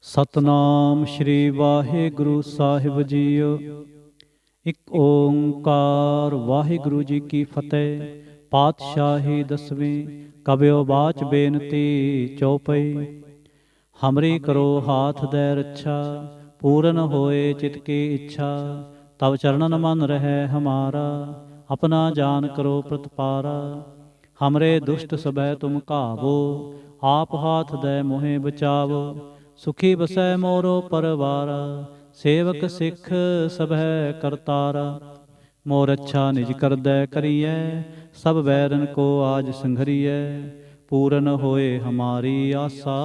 ਸਤਨਾਮ ਸ਼੍ਰੀ ਵਾਹਿਗੁਰੂ ਸਾਹਿਬ JIO. ਇੱਕ ਓੰਕਾਰ ਵਾਹਿਗੁਰੂ ਜੀ ਕੀ ਫਤਿਹ। ਪਾਤਸ਼ਾਹੀ ਦਸਵੀਂ ਕਬਿਓ ਬਾਚ ਬੇਨਤੀ ਚੌਪਈ। ਹਮਰੀ ਕਰੋ ਹਾਥ ਦੈ ਰੱਛਾ, ਪੂਰਨ ਹੋਏ ਚਿਤ ਕੀ ਇੱਛਾ। ਤਬ ਚਰਨਨ ਮਨ ਰਹਿ ਹਮਾਰਾ, ਆਪਣਾ ਜਾਨ ਕਰੋ ਪ੍ਰਤਪਾਰਾ। ਹਮਰੇ ਦੁਸ਼ਟ ਸਭੈ ਤੁਮ ਘਾਵੋ, ਆਪ ਹਾਥ ਦੈ ਮੋਹਿ ਬਚਾਵੋ। ਸੁਖੀ ਬਸੈ ਮੋਰੋ ਪਰਵਾਰਾ, ਸੇਵਕ ਸਿੱਖ ਸਭੈ ਕਰਤਾਰਾ। ਮੋਰ ਅੱਛਾ ਨਿਜ ਕਰਦੈ ਕਰੀਐ, ਸਭ ਬੈਰਨ ਕੋ ਆਜ ਸੰਘਰੀਐ। ਪੂਰਨ ਹੋਏ ਹਮਾਰੀ ਆਸਾ,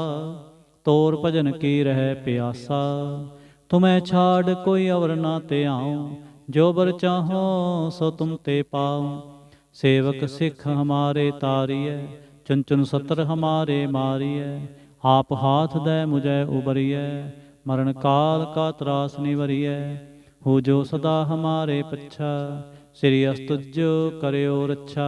ਤੋਰ ਭਜਨ ਕੀ ਰਹਿ ਪਿਆਸਾ। ਤੁਮੈ ਛਾੜ ਕੋਈ ਅਵਰ ਨਾ ਧਿਆਉ, ਜੋ ਬਰ ਚਾਹੋ ਸੋ ਤੁਮ ਤੇ ਪਾਉ। ਸੇਵਕ ਸਿੱਖ ਹਮਾਰੇ ਤਾਰੀਐ, ਚੁਨ ਚੁਨ ਸਤਰ ਹਮਾਰੇ ਮਾਰੀਐ। ਆਪ ਹਾਥ ਦੈ ਮੁਝੈ ਉਬਰੀਐ, ਮਰਨ ਕਾਲ ਕਾ ਤਰਾਸ ਨਿਵਰੀਐ। ਹੋ ਜੋ ਸਦਾ ਹਮਾਰੇ ਪੱਛਾ, ਸ੍ਰੀ ਅਸਤੁਜੋ ਕਰਿਓ ਰੱਛਾ।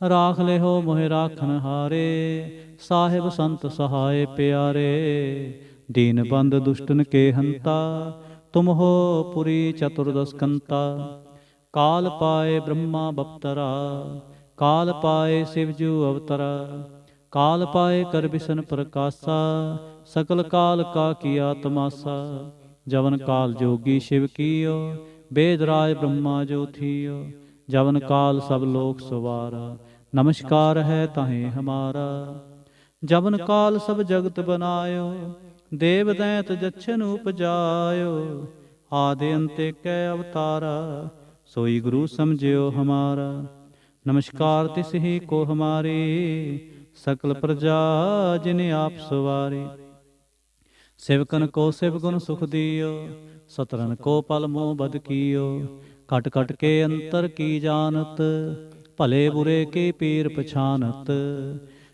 ਰਾਖ ਲਿਹੋ ਮੋਹਿ ਰਾਖਨ ਹਾਰੇ, ਸਾਹਿਬ ਸੰਤ ਸਹਾਏ ਪਿਆਰੇ। ਦੀਨ ਬੰਦ ਦੁਸ਼ਟਨ ਕੇ ਹੰਤਾ, ਤੁਮ ਹੋ ਪੁਰੀ ਚਤੁਰਦਸ ਕੰਤਾ। ਕਾਲ ਪਾਏ ਬ੍ਰਹਮਾ ਬਪਤਰਾ, ਕਾਲ ਪਾਏ ਸਿਵਜੂ ਅਵਤਰਾ। ਕਾਲ ਪਾਏ ਕਰ ਬਿਸ਼ਨ ਪ੍ਰਕਾਸ਼ਾ, ਸਕਲ ਕਾਲ ਕਾ ਕੀਆ ਤਮਾਸਾ। ਜਵਨ ਕਾਲ ਜੋਗੀ ਸ਼ਿਵ ਕੀਓ, ਬੇਦ ਰਾਜ ਬ੍ਰਹਮਾ ਜੋ ਥੀਓ। ਜਵਨ ਕਾਲ ਸਭ ਲੋਕ ਸਵਾਰਾ, ਨਮਸਕਾਰ ਹੈ ਤਾਹੇ ਹਮਾਰਾ। ਜਵਨ ਕਾਲ ਸਭ ਜਗਤ ਬਨਾਇਓ, ਦੇਵ ਦੈਂਤ ਜਛਨ ਉਪਜਾਇਓ। ਆਦਿ ਅੰਤੇ ਕੈ ਅਵਤਾਰਾ, ਸੋਈ ਗੁਰੂ ਸਮਝਿਓ ਹਮਾਰਾ। ਨਮਸਕਾਰ ਤਿਸ ਹੀ ਕੋ ਹਮਾਰੀ, ਸਕਲ ਪ੍ਰਜਾ ਜਿਨ ਆਪ ਸਵਾਰੀ। ਸਿਵਕਨ ਕੋ ਸਿਵ ਗੁਣ ਸੁਖ ਦਿਓ, ਸਤਰਨ ਕੋ ਪਲ ਮੋਹ ਬਦ ਕੀਓ। ਘਟ ਘਟ ਕੇ ਅੰਤਰ ਕੀ ਜਾਨਤ, ਭਲੇ ਬੁਰੇ ਕੀ ਪੀਰ ਪਛਾਨਤ।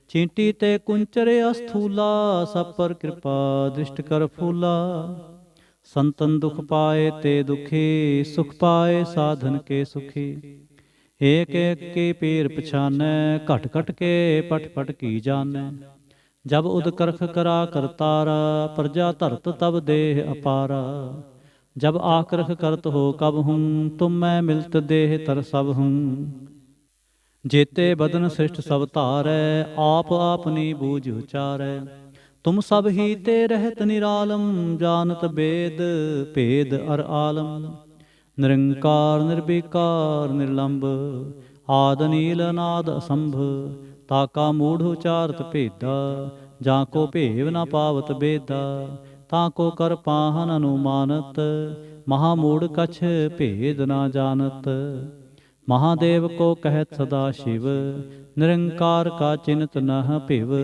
ਚੀਂਟੀ ਤੇ ਕੁੰਚਰ ਅਸਥੂਲਾ, ਸਭ ਪਰ ਕਿਰਪਾ ਦ੍ਰਿਸ਼ਟ ਕਰ ਫੂਲਾ। ਸੰਤਨ ਦੁਖ ਪਾਏ ਤੇ ਦੁਖੀ, ਸੁਖ ਪਾਏ ਸਾਧਨ ਕੇ ਸੁਖੀ। ਏਕ ਏਕ ਕੀ ਪੀਰ ਪਛਾਨੈ, ਘਟ ਘਟ ਕੇ ਪਟ ਪਟ ਕੀ ਜਾਨੈ। ਜਬ ਉਦ ਕਰਖ ਕਰਾ ਕਰਤਾਰਾ, ਪ੍ਰਜਾ ਧਰਤ ਤਬ ਦੇਹ ਅਪਾਰਾ। ਜਬ ਆਕਰਖ ਕਰਤ ਹੋ ਕਬ ਹੂੰ, ਤੁਮ ਮੈਂ ਮਿਲਤ ਦੇਹ ਤਰ ਸਭ ਹੂੰ। ਜੇਤੇ ਬਦਨ ਸ੍ਰਿਸ਼ਟ ਸਭ ਧਾਰੈ, ਆਪ ਆਪਨੀ ਬੂਝ ਉਚਾਰੈ। ਤੁਮ ਸਭ ਹੀ ਤੇ ਰਹਿਤ ਨਿਰਾਲਮ, ਜਾਨਤ ਬੇਦ ਭੇਦ ਅਰ ਆਲਮ। ਨਿਰੰਕਾਰ ਨਿਰਬਿਕਾਰ ਨਿਰਲੰਭ, ਆਦ ਨੀਲ ਅਨਾਦ ਅਸੰਭ। ਤਾਕਾ ਮੂੜ ਉਚਾਰਤ ਭੇਦਾ, ਜਾਂ ਕੋ ਭੇਵ ਨ ਪਾਵਤ ਬੇਦਾ। ਤਾਂ ਕੋ ਕਰ ਪਾਹਨ ਅਨੁਮਾਨਤ, ਮਹਾ ਮੂੜ ਕਛ ਭੇਦ ਨਾ ਜਾਨਤ। ਮਹਾਦੇਵ ਕੋ ਕਹਿਤ ਸਦਾ ਸ਼ਿਵ, ਨਿਰੰਕਾਰ ਕਾ ਚਿੰਤ ਨਹ ਭਿਵ।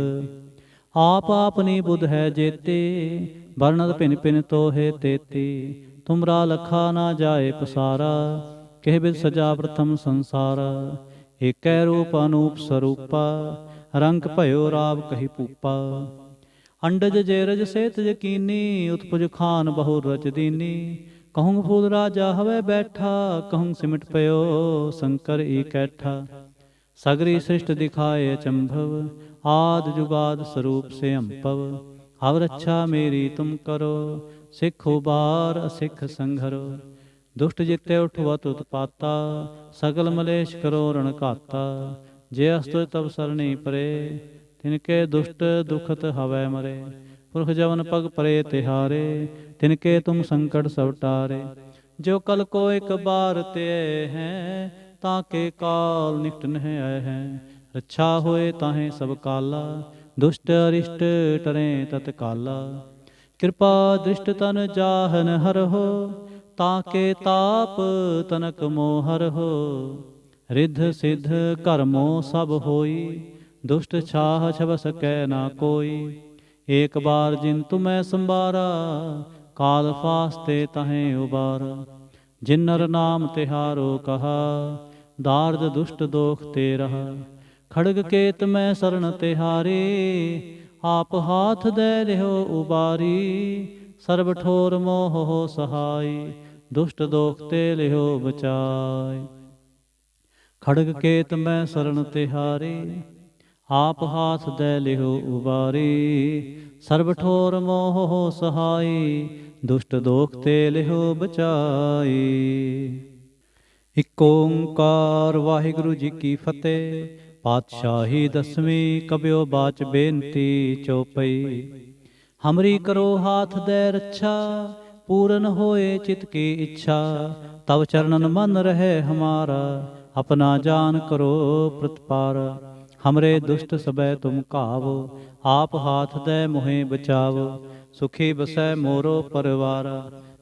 ਆਪ ਆਪਨੀ ਬੁਧ ਹੈ ਜੇਤੀ, ਵਰਣਤ ਭਿਨ ਭਿਨ ਤੋਹੇ ਤੇਤੀ। ਤੁਮਰਾ ਲਖਾ ਨਾ ਜਾਏ ਪਸਾਰਾ, ਕਿਹ ਬਿਦ ਸਜਾ ਪ੍ਰਥਮ ਸੰਸਾਰਾ। ਏਕੈ ਰੂਪ ਅਨੂਪ ਸਰੂਪਾ, ਰੰਗ ਭਇਓ ਰਾਵ ਕਹੀ ਭੂਪਾ। ਅੰਡਜ ਜੇਰਜ ਸੇਤ ਯਕੀਨੀ, ਉਤਪੁਜ ਖਾਨ ਬਹੁ ਰਚ ਦੀਨੀ। ਕਹੁੰ ਫੂਲ ਰਾਜਾ ਹਵੈ ਬੈਠਾ, ਕਹੁੰ ਸਿਮਟ ਪਇਓ ਸ਼ੰਕਰ ਇਕੈਠਾ। ਸਗਰੀ ਸ੍ਰਿਸ਼ਟ ਦਿਖਾਏ ਅਚੰਭਵ, ਆਦਿ ਜੁਗਾਦ ਸਰੂਪ ਸੇ ਅੰਭਵ। ਅਵ ਰੱਛਾ ਮੇਰੀ ਤੁਮ ਕਰੋ, ਸਿੱਖ ਉਬਾਰ ਅਸਿੱਖ ਸੰਘਰੋ। ਦੁਸ਼ਟ ਜਿਤੇ ਉਠਵਤ ਉਤਪਾਤਾ, ਸਗਲ ਮਲੇਸ਼ ਕਰੋ ਰਣ ਘਾਤਾ। ਜੇ ਅਸਤੁ ਤਬ ਸਰਣੀ ਪਰੇ, ਤਿਨਕੇ ਦੁਸ਼ਟ ਦੁਖਤ ਹਵੈ ਮਰੇ। ਪੁਰਖ ਜਵਨ ਪਗ ਪਰੇ ਤਿਹਾਰੇ, ਤਿਨਕੇ ਤੁਮ ਸੰਕਟ ਸਭ ਟਾਰੇ। ਜੋ ਕਲ ਕੋ ਇਕ ਬਾਰ ਤੇ ਹੈ, ਤਾਕੇ ਕਾਲ ਨਿਕਟ ਨਹਿ ਆਏ ਹੈ। ਰੱਛਾ ਹੋਏ ਤਾਹੇ ਸਭ ਕਾਲਾ, ਦੁਸ਼ਟ ਅਰਿਸ਼ਟ ਟਰੈ ਤਤਕਾਲਾ। ਕਿਰਪਾ ਦ੍ਰਿਸ਼ਟ ਤਨ ਜਾਹਨ ਹਰਹੋ, ਤਾਕੇ ਤਾਪ ਤਨਕ ਮੋਹ ਹਰਹੋ। ਰਿੱਧ ਸਿੱਧ ਕਰਮੋ ਸਭ ਹੋਈ, ਦੁਸ਼ਟ ਛਾਹ ਛਬ ਸਕੈ ਨਾ ਕੋਈ। ਏਕ ਬਾਰ ਜਿਨ ਤੁਮੈ ਸੰਬਾਰਾ, ਕਾਲ ਫਾਸਤੇ ਤਹੈ ਉਬਾਰਾ। ਜਿਨ ਨਰ ਨਾਮ ਤਿਹਾਰੋ ਕਹਾ, ਦਾਰਦ ਦੁਸ਼ਟ ਦੋਖ ਤੇ ਰਹਾ। ਖੜਗ ਕੇਤ ਮੈਂ ਸਰਣ ਤਿਹਾਰੀ, ਆਪ ਹਾਥ ਦੈ ਲਿਹੋ ਉਬਾਰੀ। ਸਰਬ ਠੋਰ ਮੋਹ ਸਹਾਈ, ਦੁਸ਼ਟ ਦੋਖ ਤੇ ਲਿਹੋ ਬਚਾਈ। ਖੜਗ ਕੇਤ ਮੈਂ ਸਰਣ ਤਿਹਾਰੀ, आप हाथ दे लिहो उबारी, सर्ब ठोर मोह हो सहाई, दुष्ट दोख ते लिहो बचाई। इक ओंकार वाहिगुरु जी की फतेह। पातशाही दसवीं कबियो बाच बेनती चौपई। हमरी करो हाथ दे रक्षा, पूरन होए चित की इच्छा, तब चरणन मन रहे हमारा, अपना जान करो प्रतिपार। हमरे दुष्ट सबै तुम कावो, आप हाथ दे मोहे बचावो, सुखी बसै मोरो परिवार,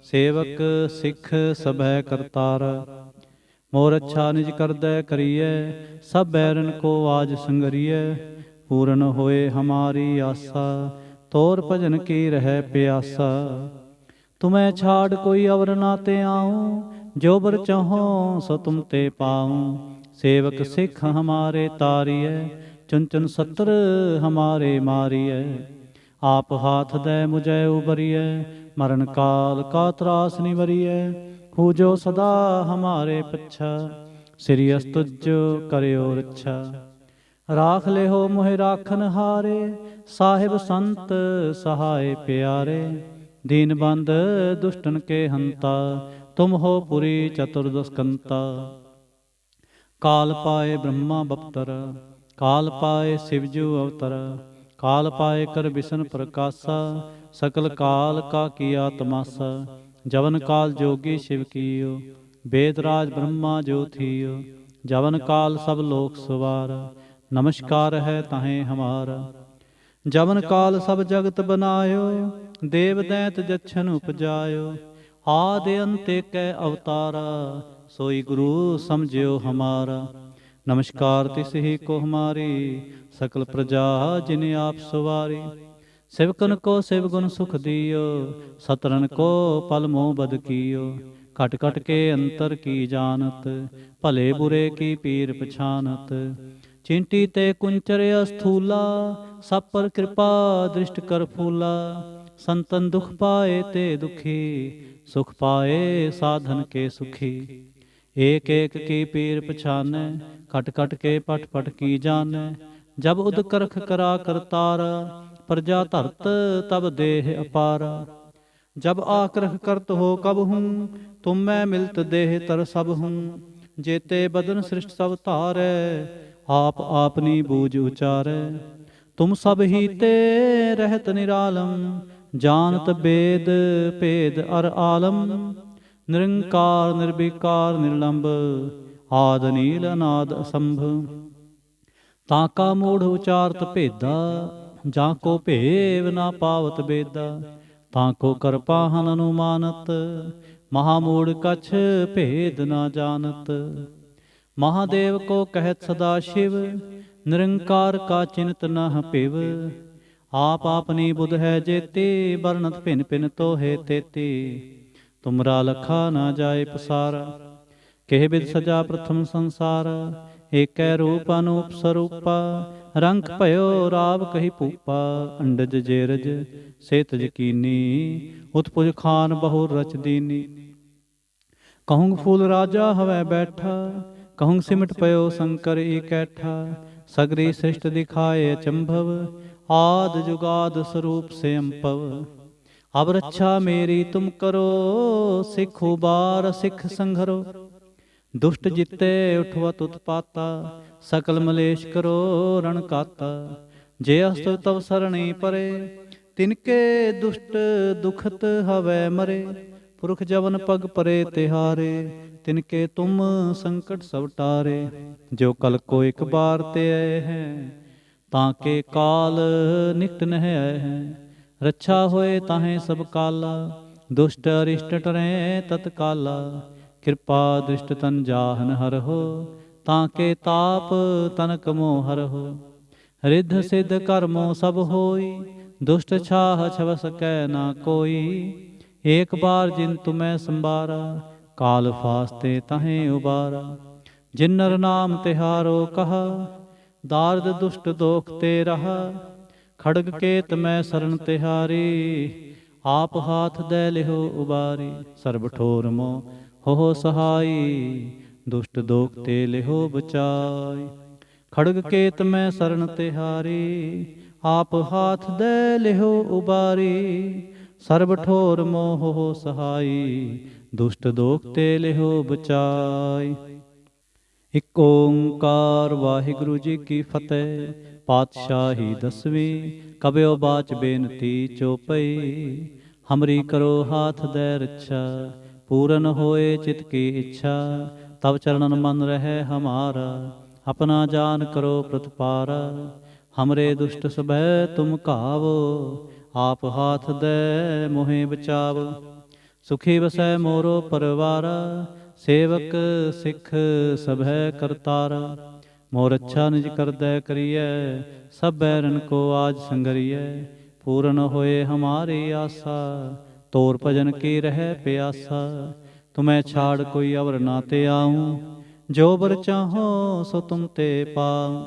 सेवक सिख सबै करतार। मोर अच्छा निज करदै करिए, सब बैरन को आज संगरिए, पूर्ण होए हमारी आशा, तोर भजन की रह प्यासा। तुम्हें छाड़ कोई अवर ना ते आऊं, जो बर चाहो सो तुम ते पाऊं। सेवक सिख हमारे तारिय, चुन चुन सत्र हमारे मारिय। आप हाथ दे मुझे उबरिय, मरण काल का त्रास निवरिय। हो जो सदा हमारे पच्छा, श्री अस्तुज करियो रक्षा। राख ले हो मोहि राखन हारे, साहिब संत सहाय प्यारे। दीन बंद दुष्टन के हंता, तुम हो पुरी चतुर्दशकंता। काल पाए ब्रह्मा बपतर, काल पाए शिवजू अवतर। काल पाए कर बिसन प्रकाशा, सकल काल का किया तमाशा। जवन काल जोगी शिव कियो, वेदराज ब्रह्मा जो थियो। जवन काल सब लोक सवारा, नमस्कार है ताहें हमारा। जवन काल सब जगत बनायो, देव दैत जच्छन उपजायो। आदि अंत कै अवतारा, सोई गुरु समझियो हमारा। नमस्कार तिस ही को हमारी, सकल प्रजा जिन्हें आप सवारी। सेवकन को सेवगुण सुख दियो, सतरन को पल मोह बद कियो। कट कट के अंतर की जानत, भले बुरे की पीर पछानत। चिंटी ते कुंचर अस्थूला, सब पर कृपा दृष्ट कर फूला। संतन दुख पाए ते दुखी, सुख पाए साधन के सुखी। एक एक की पीर पछाने, कट कट के पट पट की जाने। जब उद करख करा करतारा, प्रजा धरत तब देह अपारा। जब आक्रह करत हो कब हूँ, तुम मैं मिलत देह तर सब हूँ। जेते बदन सृष्ट सब तारे, आप आपनी बूझ उचारे। तुम सब ही ते रहत निरालम, जानत वेद भेद अर आलम। निरंकार निर्विकार निर्लंब, आद नील अनाद असंभ। ताका मूढ़ उचारत भेदा, जाको भेव ना पावत बेदा। ताको कर पाहन अनुमानत, महामूढ़ कछ भेद ना जानत। महादेव को कहत सदा शिव, निरंकार का चिंत न पिव। आप अपनी बुध है जेती, वर्णत भिन भिन तो है तेती। तुमरा लखा ना जाए पसारा, केह बिद सजा प्रथम संसार। एक रूप अनूप स्वरूपा, रंग भयो राव कही पूपा। अंडज जेरज से तज कीनी, उत्पुज खान बहुर रच दीनी। कहूँ फूल राजा हवै बैठा, कहूँ सिमट पयो शंकर इकैठा। सगरी सृष्ट दिखाए अचंभव, आद जुगाद स्वरूप से अम्पव। अब रक्षा मेरी तुम करो, सिख उबार सिख संघरो। दुष्ट जिते उठवत उत्पाता, सकल मलेश करो रण काता। जे अस्त तव सरणी परे, तिनके दुष्ट दुखत हवै मरे। पुरख जवन पग परे तिहारे, तिनके तुम संकट सब टारे। जो कल को एक बार ते आए हैं, ताके काल निकट न आए हैं। रक्षा होए ताहें सब काला, दुष्ट अरिष्ट टरें तत्काला। कृपा दृष्ट तन जाहन हर हो, ताके ताप तनक मोह हर हो। रिद्ध सिद्ध कर्मो सब होई, दुष्ट छाह छव सकै ना कोई। एक बार जिन तुम्हें संबारा, काल फास्ते तहें उबारा। जिन नर नाम तिहारो कहा, दार्द दुष्ट दोख ते रहा। खड़ग केत मैं शरण तिहारी, आप हाथ दे लिहो उबारी। सर्ब ठोर मो हो सहाई, दुष्ट दोख ते लिहो बचाई। ਖੜਗ ਕੇਤ ਮੈਂ ਸਰਨ ਤਿਹਾਰੀ, ਆਪ ਹਾਥ ਦੇ ਲਿਹੋ ਉਬਾਰੀ। ਸਰਬ ਠੋਰ ਮੋਹ ਸਹਾਈ, ਦੁਸ਼ਟ ਦੋਖ ਤੇ ਲਿਹੋ ਬਚਾਈ। ਇਕ ਓੰਕਾਰ ਵਾਹਿਗੁਰੂ ਜੀ ਕੀ ਫਤਿਹ। ਪਾਤਸ਼ਾਹੀ ਦਸਵੀਂ ਕਬਿਓ ਬਾਚ ਬੇਨਤੀ ਚੋਪਈ। ਹਮਰੀ ਕਰੋ ਹਾਥ ਦੇ ਰੱਛਾ, ਪੂਰਨ ਹੋਏ ਚਿਤ ਕੀ ਇੱਛਾ। ਤਬ ਚरणन मन रहे हमारा, अपना जान करो प्रतिपारा। हमरे दुष्ट सबह तुम कावो, आप हाथ दे मोहे बचावो। सुखी वसै मोरो परवारा, सेवक सिख सबह करतारा। मोर अच्छा निज करदै करियै, सब बैरन को आज संगरियै। पूर्ण होए हमारी आसा, तोर भजन की रह प्यासा। तुम्हें छाड़ कोई अवर ना ते आऊँ, जो बर चाहो सो तुम ते पाऊँ।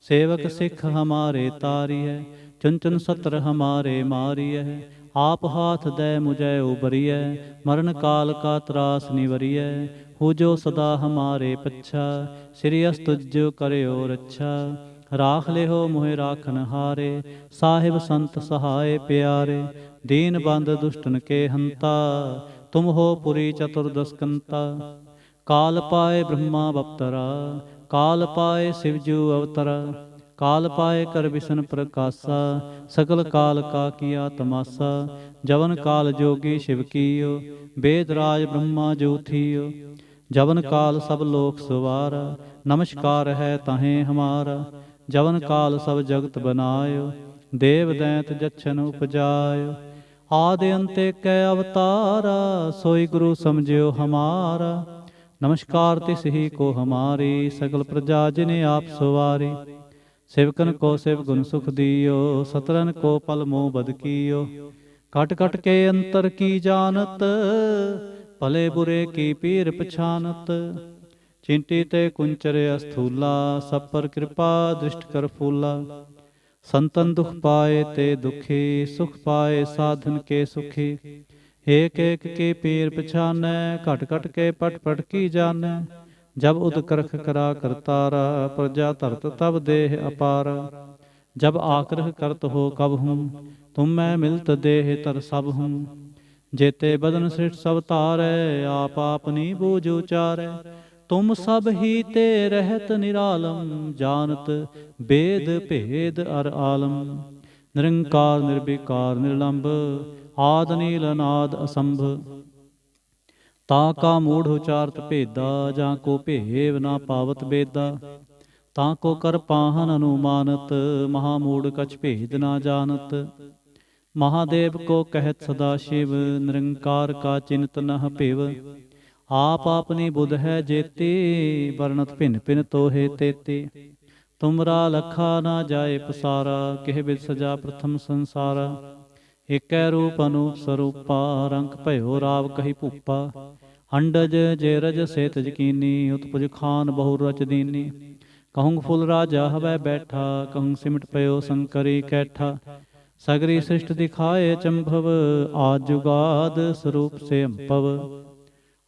सेवक सिख हमारे तारी है, चुन चुन सत्र हमारे मारी है। आप हाथ दे मुझे उबरिय, मरण काल का त्रास निवरिय। हो जो सदा हमारे पच्छा, श्री अस्तुज करयो रच्छा। राख ले हो मोहे राखन हारे, साहिब संत सहाय प्यारे। दीन बंद दुष्टन के हंता, तुम हो पुरी चतुर्दशकंता। काल पाए ब्रह्मा बप्तरा, काल पाए शिवजू अवतरा। काल पाए कर विष्णु प्रकाशा, सकल काल का किया तमाशा। जवन काल जोगी शिव कीयो, वेद राज ब्रह्मा जो थियो। जवन काल सब लोक सवारा, नमस्कार है ताहें हमारा। जवन काल सब जगत बनायो, देव दैंत जच्छन उपजायो। आदि अंते कै अवतारा, सोई गुरु समझियो हमारा। नमस्कार तिस ही को हमारी, सकल प्रजा जिने आप सवारी। सेवकन को सेव गुण सुख दियो, सतरन को पल मोह बद कियो। कट कट के अंतर की जानत, भले बुरे की पीर पछानत। चिंटी ते कुंचरे अस्थूला, सब पर कृपा दृष्ट कर फूला। संतन दुख पाए ते दुखी, सुख पाए साधन के सुखी। एक एक की पीर पछानै, घट घट के पट पट की जानै। जब उद करख करा करतारा, प्रजा धरत तब देह अपारा। जब आग्रह करत हो कब हूँ, तुम मैं मिलत देह तर सब हूँ। जेते बदन सृष्ट सब तारै, आप आपनी बूझ उचारै। तुम सब ही ते रहत निरालम, जानत वेद भेद अर आलम। निरंकार निर्विकार निर्लंब, आद नील अनाद असंभ। ताका मूढ़ उचारत भेदा, जा को भेव ना पावत बेदा। ताको कर पाहन अनुमानत, महामूढ़ कछ भेद ना जानत। महादेव को कहत सदा शिव, निरंकार का चिंत नह पिव। आप अपनी बुध है जेती, वर्णत भिन्न भिन्न तोहे तेती। तुमरा लखा ना जाए पसारा, किह बिद सजा प्रथम संसारा। एकै रूप अनूप स्वरूपा, रंग भयो राव कही भूपा। अंडज जे रज सेत जकीनी, उत्पुज खान बहु रच दीनी। कहूँ फुल राजा हवै बैठा, कहूँ सिमट पयो शंकरी कैठा। सगरी सृष्ट दिखाए चंभव, आज जुगाद स्वरूप से अंपव।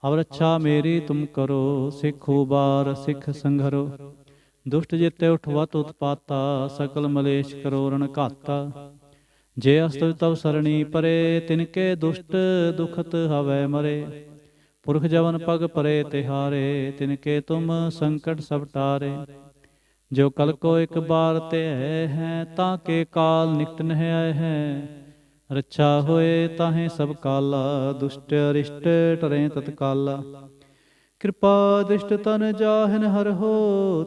अब रक्षा मेरी तुम करो, सिख उबार सिख संघरो। दुष्ट जिते उठवत उत्पाता, सकल मलेश करो रण घाता। जे अस्तुज तव सरणी परे, तिनके दुष्ट दुखत हवै मरे। पुरख जवन पग परे तिहारे, तिनके तुम संकट सब टारे। जो कल को एक बार ते हैं, ताके काल निकट न आए हैं। रक्षा होए ताहें सब काला, दुष्ट अरिष्ट टरें तत्काला। कृपा दृष्ट तन जाहिन हर हो,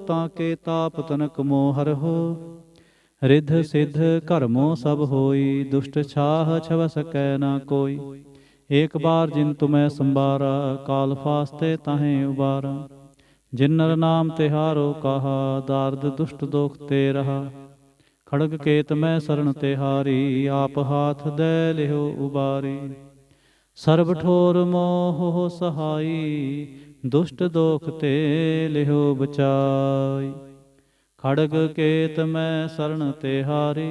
ताके ताप तनक मोह हर हो। रिद्ध सिद्ध कर्मों सब होई, दुष्ट छाह छव सकै ना कोई। एक बार जिन तुम्हें संबारा, काल फास्ते ताहें उबारा। जिन नर नाम तिहारो कहा, दार्द दुष्ट दोख ते रहा। खड़ग केत मैं शरण तिहारी, आप हाथ दे लिहो उबारी। सर्ब ठोर मोह सहाई, दुष्ट दोख ते लिहो बचाई। खड़ग केत मैं शरण तिहारी,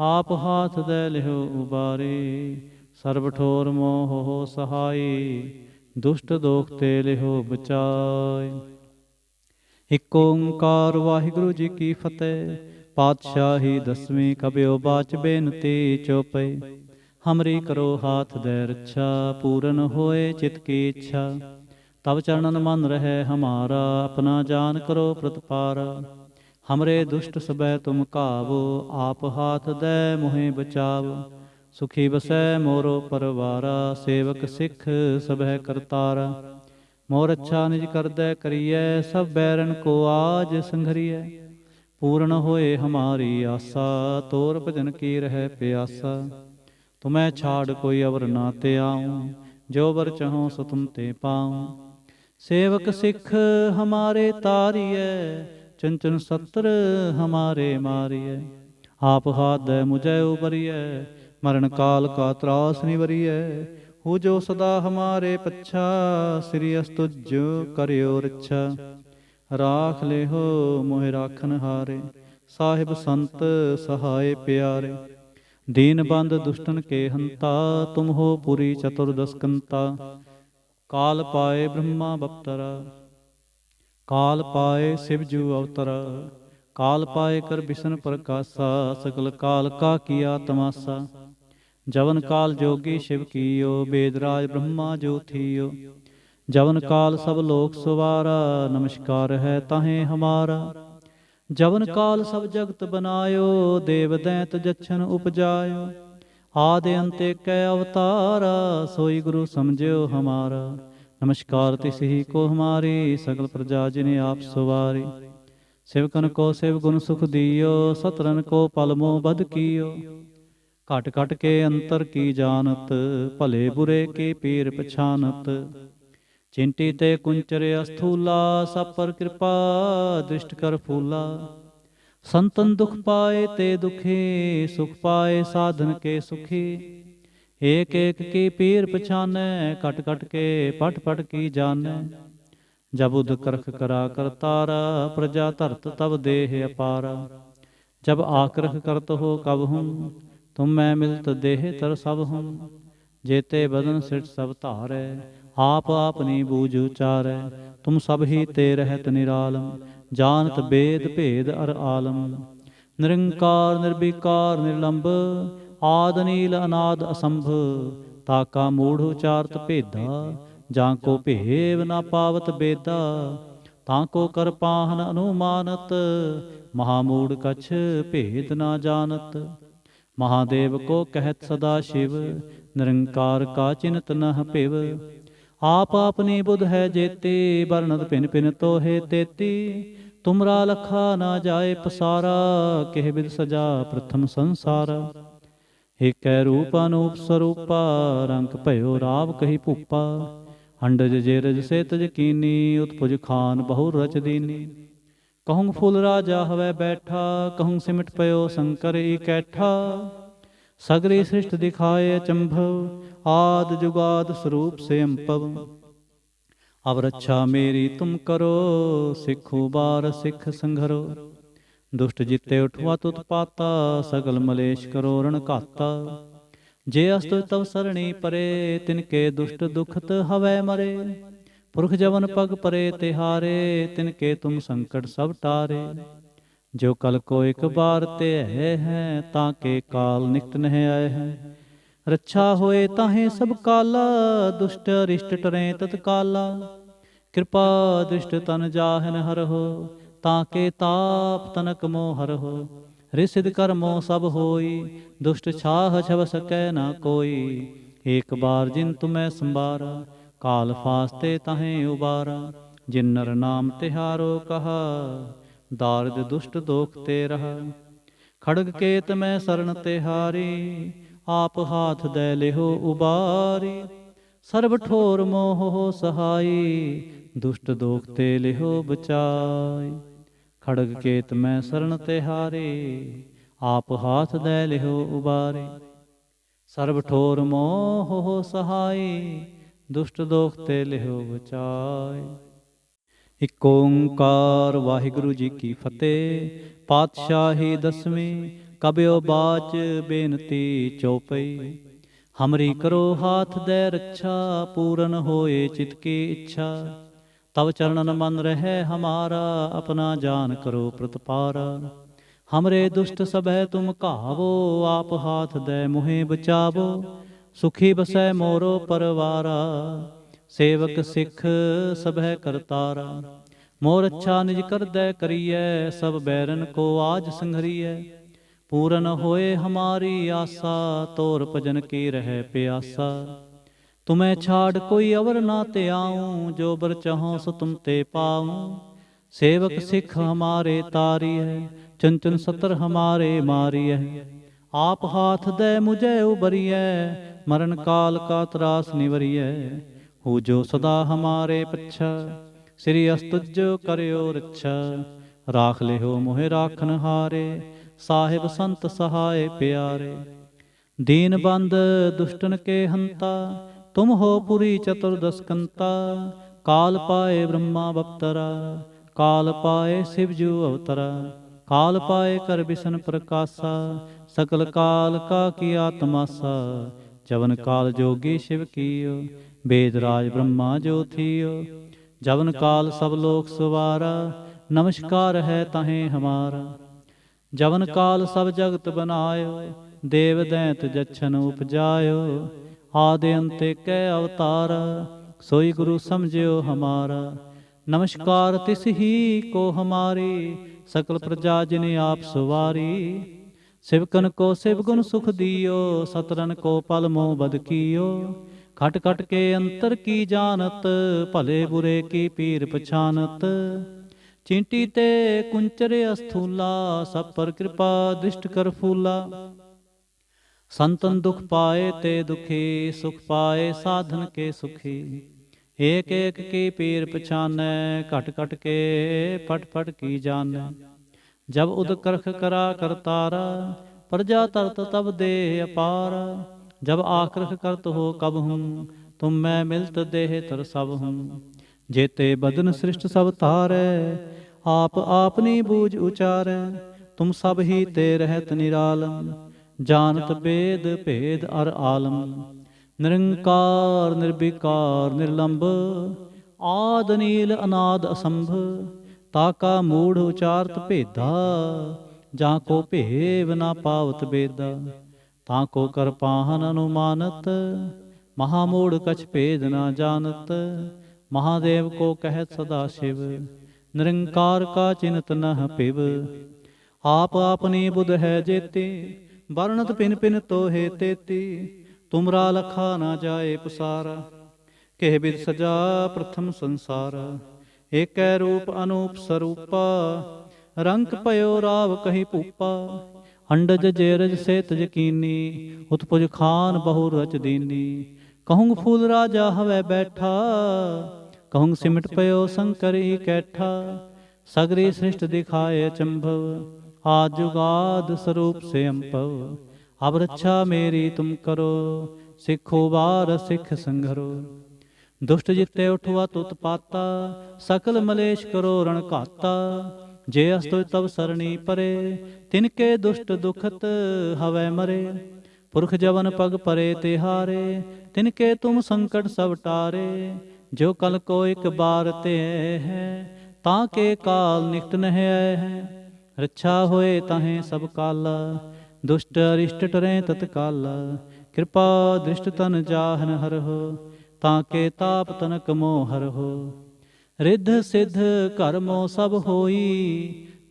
आप हाथ दे लिहो उबारी। सर्ब ठोर मोह सहाई, दुष्ट दोख ते लिहो बचाई। ਇਕ ਓੰਕਾਰ ਵਾਹਿਗੁਰੂ ਜੀ ਕੀ ਫਤਿਹ। ਪਾਤਸ਼ਾਹੀ ਦਸਵੀਂ ਕਬਿਓ ਬਾਚ ਬੇਨਤੀ ਚੋਪਈ। ਹਮਰੀ ਕਰੋ ਹਾਥ ਦੈ ਰੱਛਾ, ਪੂਰਨ ਹੋਏ ਚਿਤ ਕੀ ਇੱਛਾ। ਤਬ ਚरणन मन रहे हमारा, अपना जान करो प्रतिपारा। हमरे दुष्ट सबै तुम कावो, आप हाथ दे मोहे बचावो। सुखी बसै मोरो परवारा, सेवक सिख सबह करतारा। मोर अच्छा निज करदै करियै, सब बैरन को आज संघरियै। पूर्ण होए हमारी आसा, तोर भजन की रह प्यासा। तुम्हें छाड़ कोई अवर ना ते आऊँ, जो बर चहो सो तुम ते पाऊँ। सेवक सिख हमारे तारिय, चंचन सत्र हमारे मारिय। आप हाथ दे मुझे उबरिय, मरण काल का त्रास निवरिय। हु जो सदा हमारे पच्छा, श्री अस्तुज करियो रच्छा। राख ले हो मोहि राखन हारे, साहिब संत सहाय प्यारे। दीन बंद दुष्टन के हंता, तुम हो पुरी चतुर्दश कंता। काल पाए ब्रह्मा बप्तरा, काल पाए शिवजू अवतरा। काल पाए कर बिसन प्रकाशा, सकल काल का किया तमाशा। जवन काल जोगी शिव कीयो, वेदराज ब्रह्मा जो थियो। जवन काल सब लोक सवारा, नमस्कार है ताहें हमारा। जवन काल सब जगत बनायो, देव दैत जच्छन उपजायो। आदि अंत कै अवतारा, सोई गुरु समझियो हमारा। नमस्कार तिस ही को हमारी, सकल प्रजा जिने आप सवारी। सेवकन को सेव गुण सुख दियो, सतरन को पल मोह बध कियो। घट घट के अंतर की जानत, भले बुरे की पीर पछानत। चिंटी ते कुंचरे अस्थूला, सब पर कृपा दृष्ट कर फूला। संतन दुख पाए ते दुखी, सुख पाए साधन के सुखी। एक एक की पीर पछाने, कट कट के पट पट की जाने। जब उद करख करा कर तारा, प्रजा धरत तब देह अपारा। जब आक्रख करत हो कब हूँ, तुम मैं मिलत देह तर सब हूँ। जेते बदन सिट सब धारै, आप आपनी बूझ उचारै। तुम सब ही ते रहत निरालम, जानत बेद भेद अर आलम। निरंकार निर्विकार निर्लंब, आद नील अनाद असंभ। ताका मूढ़ उचारत भेदा, जाको भेव ना पावत बेदा। ताको कर पाहन अनुमानत, महामूढ़ कछ भेद ना जानत। महादेव को कहत सदा शिव, निरंकार का चिन्त नह पिव। आप अपनी बुध है जेती, वर्णत भिन भिन तो है तेती। तुमरा लखा ना जाए पसारा, केह विद सजा प्रथम संसारा। एक रूप अनूप स्वरूपा, रंग भयो राव कही भूपा। अंडज जेरज से तज कीनी, उत्पुज खान बहु रच दीनी। कहूँ फूल राजा हवै बैठा, कहूँ सिमट पयो शंकर इकैठा। सगरी सृष्ट दिखाए अचंभव, आद जुगाद स्वरूप से अंपव। अब रक्षा मेरी तुम करो, सिखो बार सिख संघरो। दुष्ट जिते उठवा उत्पाता, सगल मलेश करो रण घाता। जे अस्त तव सरणी परे, तिनके दुष्ट दुखत हवै मरे। पुरख जवन पग परे तिहारे, तिनके तुम संकट सब टारे। जो कल को एक बार ते है, ताके काल निकट नह आए हैं। रक्षा होए ताहे सब काला, दुष्ट अरिष्ट टरें तत्काला। कृपा दृष्ट तन जाहन हर हो, ताके ताप तनक मोह हर हो। रिसिद कर्मो सब होई, दुष्ट छाह छव सकै ना कोई। एक बार जिन तुम्हें संबारा, काल फास्ते ताहें उबारा। जिन नर नाम तिहारो कहा, दारिद दुष्ट दोख ते रहा। खड़ग केत में शरण तिहारी, आप हाथ दे लेहो उबारी। सर्व ठोर मोह हो सहाई, दुष्ट दोख ते लेहो बचाई। खड़ग केत में शरण तिहारी, आप हाथ दे लेहो उबारी। सर्व ठोर मोह हो सहाई, दुष्ट दोख ते लेहो बचाई। इक ओंकार वाहिगुरु जी की फतेह। पातशाही दसवीं कबियो बाच बेनती चौपई। हमरी करो हाथ दे रक्षा, पूरन होए चित की इच्छा। तव चरणन मन रहे हमारा, अपना जान करो प्रतिपारा। हमरे दुष्ट सबह तुम कहावो, आप हाथ दे मुहे बचावो। सुखी बसै मोरो परवारा, सेवक सिख सबह करतारा। मोर अच्छा निज कर दे करिए, सब बैरन को आज संघरिए। पूरन होए हमारी आशा, तोर भजन की रहे प्यासा। तुम्हें छाड़ कोई अवर ना ते आऊं, जो बर चाहो सो तुम ते पाऊं। सेवक सिख हमारे तारी है, चुन चुन सतर हमारे मारी है। आप हाथ दे मुझे उबरिए, मरण काल का त्रास निवरिए। हो जो सदा हमारे पच्छा, श्री अस्तुज करियो रक्षा। राख ले हो मोहे राखन हारे, साहिब संत सहाय प्यारे। दीन बंद दुष्टन के हंता, तुम हो पुरी चतुर्दश कंता। काल पाए ब्रह्मा बप्तरा, काल पाए शिवजू अवतरा। काल पाए कर बिसन प्रकाशा, सकल काल का किया तमाशा। जवन काल जोगी शिव कियो, वेद राज ब्रह्मा जो थियो। जवन काल सब लोक सवारा, नमस्कार है तहें हमारा। जवन काल सब जगत बनायो, देव दैंत जच्छन उपजायो। आदि अंत कै अवतारा, सोई गुरु समझियो हमारा। नमस्कार तिस ही को हमारी, सकल प्रजा जिने आप सवारी। शिवकन को शिव गुण सुख दियो, सतरन को पल मोह बद कियो। खट खट के अंतर की जानत, भले बुरे की पीर पछानत। चींटी ते कुंचरे अस्थूला, सब पर कृपा दृष्ट कर फूला। संतन दुख पाए ते दुखी, सुख पाए साधन के सुखी। एक एक की पीर पछानै, घट घट के फट फट की जानै। जब उद करख करा करतारा, प्रजा तरत तब दे अपारा। जब आकृख करत हो कब हूँ, तुम मैं मिलत देह तर सब हूँ। जेते बदन सृष्ट सब तारै, आप आपनी बूझ उचारै। तुम सब ही ते रहत निरालम, जानत वेद भेद अर आलम। निरंकार निर्विकार निर्लंब, आद नील अनाद असंभ। ताका मूढ़ उचारत भेदा, जहाँ को भेव ना पावत बेदा। ताको कर पाहन अनुमानत, महामूढ़ कछ भेद ना जानत। महादेव को कहत सदा शिव, निरंकार का चिन्हत न पिव। आप आपनी बुध है जेते, वर्णत पिन पिन तो हे तेती। तुमरा लखा ना जाए पुसारा, कह विद सजा प्रथम संसारा। एक रूप अनूप स्वरूपा, रंक पयो राव कहीं पूपा। अंडज जेरज से तज कीनी, उत्पुज खान बहु रच दीनी। कहूँ फूल राजा हवै बैठा, कहूँ सिमट पयो शंकर ही कैठा। सगरी सृष्ट दिखाए चंभव, आज जुगाद स्वरूप से अम्पव। अब रक्षा मेरी तुम करो, सिखो बार सिख संघरो। दुष्ट जिते उठवा तुत पाता, सकल मलेश करो रण घाता। जे अस्तु तब सरणी परे, तिनके दुष्ट दुखत हवै मरे। पुरख जवन पग परे तिहारे, तिनके तुम संकट सब टारे। जो कल को एक बार ते है, ताके काल निकट न है। रक्षा होए ताहें सब काला, दुष्ट अरिष्ट टरें तत्काला। कृपा दृष्ट तन जाहन हर हो, ताके ताप तनक मोह हर हो। रिद्ध सिद्ध कर्मो सब होई,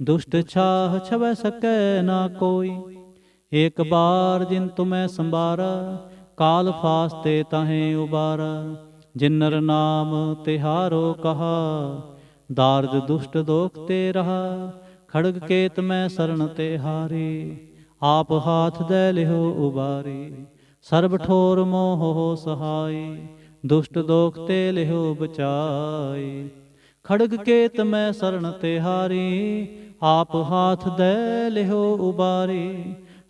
दुष्ट छाह छवै सकै ना कोई। एक बार जिन तुम्हें संबारा, काल फास्ते ताहें उबारा। जिन नर नाम तिहारो कहा, दार्द दुष्ट दोख ते रहा। खड़ग केत मैं शरण ते हारी, आप हाथ दे लिहो उबारी। सर्ब ठोर मोह हो सहाय, दुष्ट दोख ते लिहो बचाई। खड़ग केत मैं शरण ते हारी, आप हाथ दे लिहो उबारी।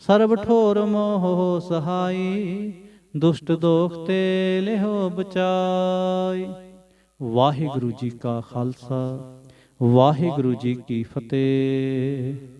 सर्ब ठोर मोह हो सहाय, दुष्ट दोख ते लिहो बचाई। वाहिगुरु जी का खालसा, वाहिगुरु जी की फतेह।